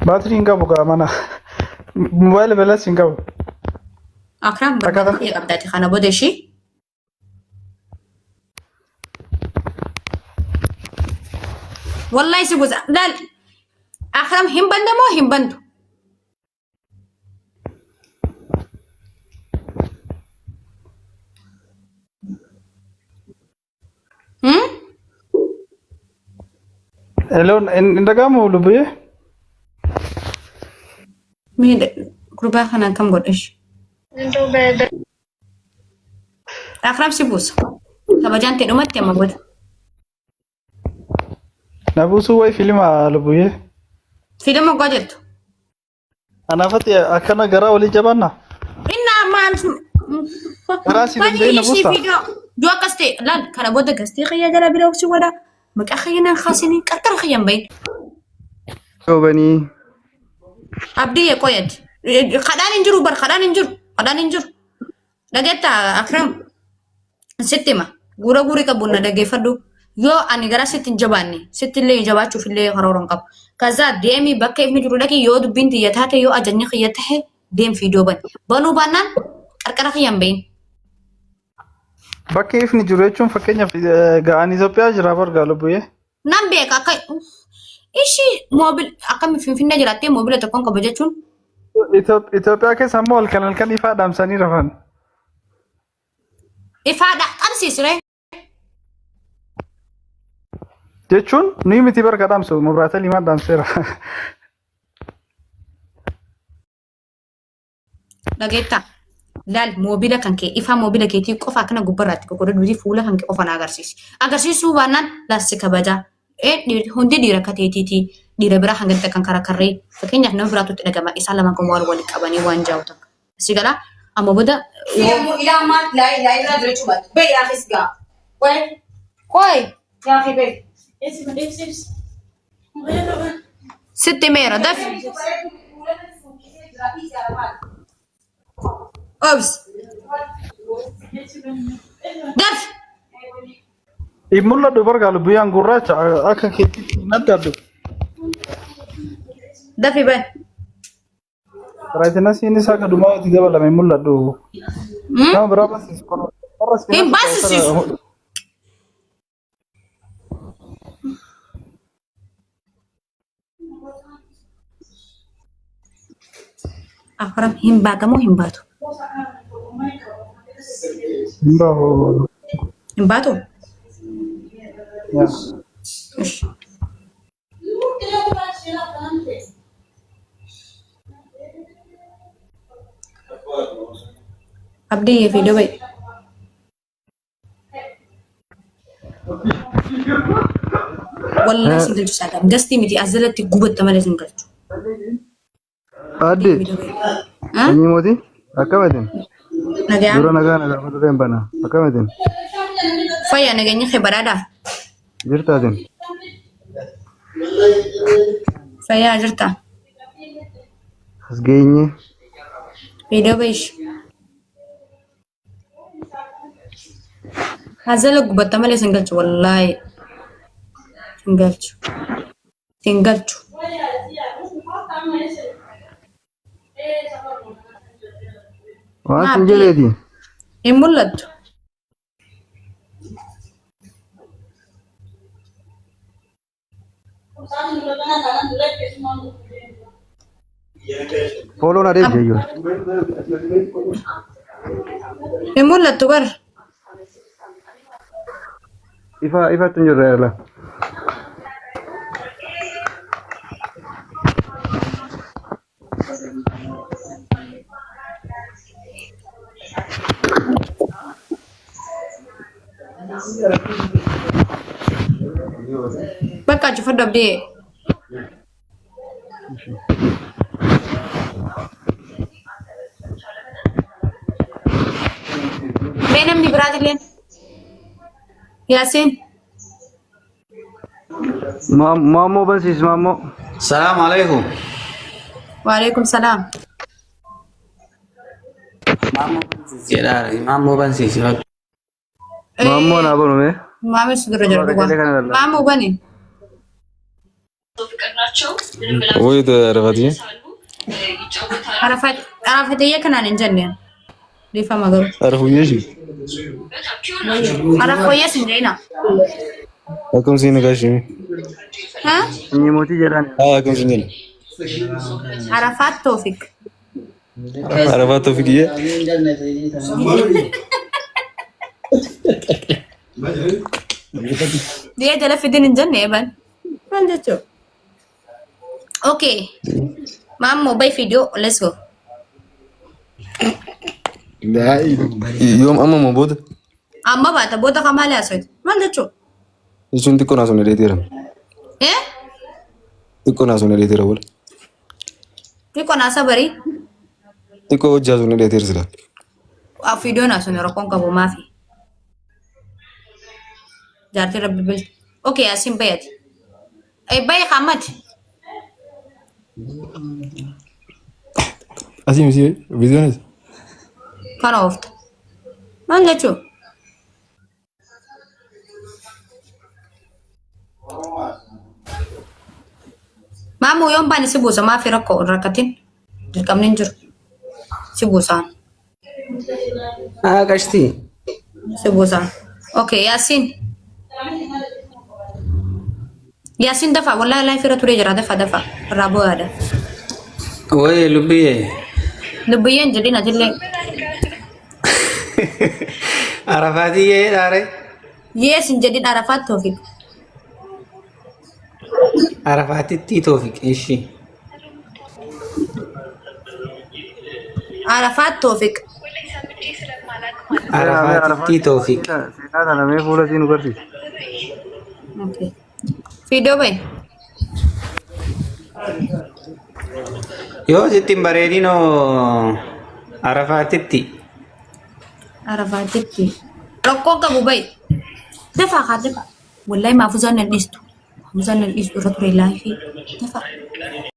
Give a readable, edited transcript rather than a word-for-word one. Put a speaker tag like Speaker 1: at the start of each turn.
Speaker 1: باتري إنك بقى منا موبايل بلاش إنك
Speaker 2: أكرم برنامج أبداتي خانة بودشي والله يسيبوز لا أكرم هم بندمو هم بندو هم
Speaker 1: إلون إن دعامو لبيه
Speaker 2: مين كروبا خانة كم قد إيش أكرم سيبوز كبجان تنومت يا مبود
Speaker 1: نبوسو واي فيلم لبيه
Speaker 2: فيلم قدرت
Speaker 1: أنا فتي أكنا جرا ولي جبنا
Speaker 2: إنا ما
Speaker 1: راسي
Speaker 2: ما
Speaker 1: دندي
Speaker 2: نيجي
Speaker 1: نبوسا
Speaker 2: فيديو جوا كستي لا كان بود كستي خيا جلا بلو سي ودا مك أخينا خاصني كتر خيام بين
Speaker 1: بني
Speaker 2: أبدي يقيد خدان إنجرو بر خدان إنجر لقيت أكرم ستما غوري كبونا دقي فدو يو أني غرا ستين جباني ستين لي جبات شوف اللي خرورن قب كذا ديمي بكيف نجرو لكي يود بنتي يتهات يو أجني خيته ديم فيديو بنو بانان كركر خيام بين
Speaker 1: bakki ifni jiru jechuun fakkeenyaaf ga'aan Itoophiyaa jira bargaa lubbuyyee.
Speaker 2: Nan beeka akka ishii moobil akkami finfinnee jiraattee moobila tokkoon qaba jechuun.
Speaker 1: Itoophiyaa keessa ammoo halkan ifaa dhaamsanii rafan.
Speaker 2: Ifaadha qabsiisre.
Speaker 1: Jechuun nuyi miti barga dhaamsu muraasa limaan dhaamseera.
Speaker 2: Dhageetta laal moobila kan kee ifaa moobila keetii qofa akkana gubbarraatti qoqqoodee duutii fuula kan kee qofa na agarsiisi. Agarsiisuu baannaan laassi kabajaa. Hundi dhiira akka ta'eetiiti dhiira biraa hanga kan karaa karree fakkeenyaaf nama biraatutti dhagama isaan lama kan wal walitti qabanii waan jaa'u takka. Si galaa amma booda. Ilaa ammaa ilaa irraa dura cuubatu. Bee yaafis gaa. Qoy. Yaafi bee. Sitti meera dafi. Obs. Dafi.
Speaker 1: Mul'adhu bargaa lubbuyyaan gurraacha akka keetti hin addaadhu.
Speaker 2: Dafi bee.
Speaker 1: Raayitinasiin isaa kadumaa itti dabalame mul'adhu. Nama biraa barsiisu.
Speaker 2: Hin barsiisu. Akram hin baatamoo hin baatu?
Speaker 1: Hin bahu.
Speaker 2: Hin baatu?
Speaker 1: Yaa.
Speaker 2: Abdi ya video baik. Wallahi single tu sadam. Gasti miti azalati gubat tamale single tu.
Speaker 1: Addi. Ini moti? Akkamitin?
Speaker 2: Nagaa.
Speaker 1: Dura nagaa mata dembana. Akkamitin?
Speaker 2: Faya naganya khibarada.
Speaker 1: Jirtaatin.
Speaker 2: Faya jirta.
Speaker 1: As geenye.
Speaker 2: Video baik. Hazal gubat tamale single tu wallahi. Single tu.
Speaker 1: Waan sinjeleeti.
Speaker 2: Hin mul'attu.
Speaker 1: Follow na deemte iyyuu.
Speaker 2: Hin mul'attu gar.
Speaker 1: Ifatti hin jirre irra.
Speaker 2: Bakka cufa dabdee. Mee namni biraatilleen. Yaasiin.
Speaker 1: Maammoo barsiis maammoo.
Speaker 3: السلام عليكم.
Speaker 2: Waalaikum salaam.
Speaker 3: Maammoo bansiisi.
Speaker 1: Maammoo naa banume.
Speaker 2: Maamil sudurra jira dhugaa. Maamuu bani.
Speaker 3: ويد عرفتي
Speaker 2: عرفت هي كان عن جنة ريفا مغرب
Speaker 3: عرفوا يجي
Speaker 2: عرفوا يا سنجينا
Speaker 3: أكم سين كاشي
Speaker 2: ها
Speaker 1: نيموتي جراني
Speaker 3: أكم سين
Speaker 2: عرفات توفيق
Speaker 3: عرفات توفيقية
Speaker 2: dia adalah fidin injan ya ban lanjut cok oke mam mau buy video let's go
Speaker 3: لا يوم أما موجود
Speaker 2: amma bata bota kamali aswet lanjut cok
Speaker 3: يشون تكون عشان ريتيرم
Speaker 2: eh
Speaker 3: تكون عشان ريتيرم ولا
Speaker 2: ni kona sabari
Speaker 3: تكون جازون ريتير سلا
Speaker 2: a video na sunero kon kabo mafi jarti rabbi bil oke asim bayat bay khamat
Speaker 3: أسيم سي فيديونز
Speaker 2: kana ofta lanjut cok mamu yom bani sibusa mafi rakko rakatin dirkam ninjur sibusan
Speaker 4: Kashti.
Speaker 2: sibusan oke yasin yasin dafa wallahi la fira ture jara dafa rabo ada
Speaker 4: Woi lubi.
Speaker 2: lebihan jadi najile
Speaker 4: Arafati ye dare.
Speaker 2: yes jadi arafat tofik
Speaker 4: Arafati ti tofik ishi.
Speaker 2: arafat tofik
Speaker 4: Arafati ti tofik.
Speaker 1: سينا أنا ما فولا سينو كرسي
Speaker 2: oke video bay
Speaker 4: Yo sitti bareedino Arafatitti.
Speaker 2: arafat titti rokko kabu bay dafa ka dafa wallahi mafuzan nan istu mafuzan nan istu rature lahi dafa